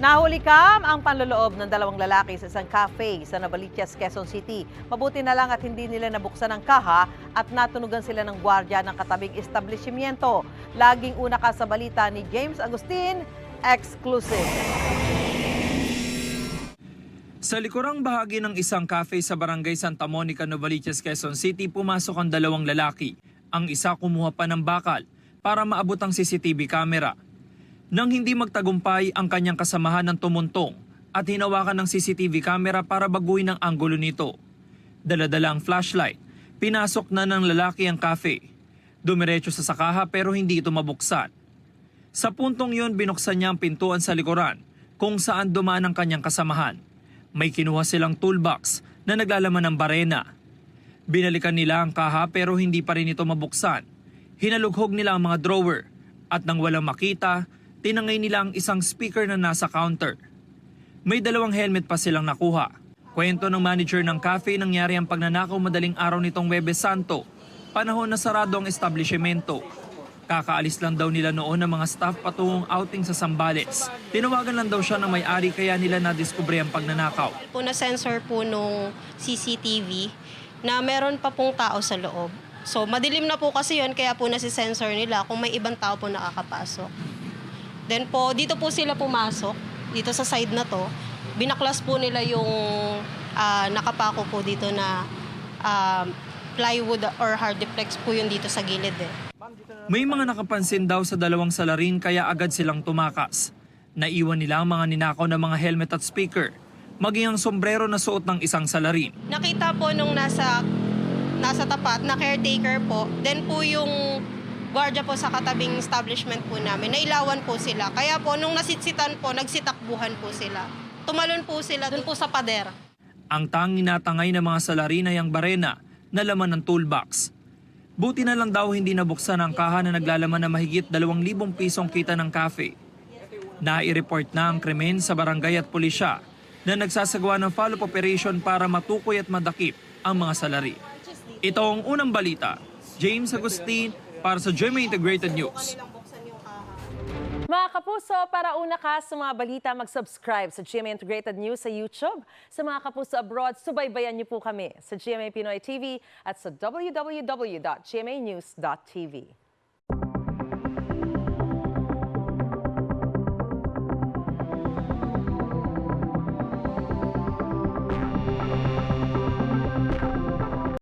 Nahuli ang panloloob ng dalawang lalaki sa isang cafe sa Novaliches, Quezon City. Mabuti na lang at hindi nila nabuksan ang kaha at natunugan sila ng gwardiya ng katabing establishmento. Laging una ka sa balita ni James Agustin, exclusive. Sa likurang bahagi ng isang cafe sa Barangay Santa Monica, Novaliches, Quezon City, pumasok ang dalawang lalaki. Ang isa kumuha pa ng bakal para maabot ang CCTV camera. Nang hindi magtagumpay, ang kanyang kasamahan ng tumuntong at hinawakan ng CCTV camera para baguhin ang anggulo nito. Dala-dala ang flashlight, pinasok na ng lalaki ang cafe. Dumiretso sa sakaha pero hindi ito mabuksan. Sa puntong yun, binuksan niya ang pintuan sa likuran kung saan dumaan ang kanyang kasamahan. May kinuha silang toolbox na naglalaman ng barena. Binalikan nila ang kaha pero hindi pa rin ito mabuksan. Hinalughog nila ang mga drawer at nang walang makita, tinangay nila ang isang speaker na nasa counter. May dalawang helmet pa silang nakuha. Kwento ng manager ng cafe, nangyari ang pagnanakaw madaling araw nitong Huwebes Santo, panahon na sarado ang establishmento. Kakaalis lang daw nila noon ng mga staff patungong outing sa Zambales. Tinawagan lang daw siya ng may-ari kaya nila nadiskubre ang pagnanakaw. Na-sensor po nung CCTV na meron pa pong tao sa loob. So madilim na po kasi yun kaya po nasi-sensor nila kung may ibang tao po nakakapasok. Then po, dito po sila pumasok, dito sa side na to. Binaklas po nila yung nakapako po dito na plywood or hardiplex po yun dito sa gilid eh. May mga nakapansin daw sa dalawang salarin kaya agad silang tumakas. Naiwan nila ang mga ninakaw na mga helmet at speaker, maging ang sombrero na suot ng isang salarin. Nakita po nung nasa tapat na caretaker po, then po yung gwardiya po sa katabing establishment po namin, nailawan po sila. Kaya po, nung nasitsitan po, nagsitakbuhan po sila. Tumalon po sila dun po sa pader. Ang tanging natangay ng mga salarin ay ang barena na laman ng toolbox. Buti na lang daw hindi nabuksan ang kaha na naglalaman na mahigit 2,000 pisong kita ng cafe. Nai-report na ang krimen sa barangay at pulisya na nagsasagawa ng follow-up operation para matukoy at madakip ang mga salari. Ito ang unang balita. James Agustin, para sa GMA Integrated News. Mga kapuso, para una ka sa mga balita, mag-subscribe sa GMA Integrated News sa YouTube. Sa mga kapuso abroad, subaybayan niyo po kami sa GMA Pinoy TV at sa www.gmanews.tv.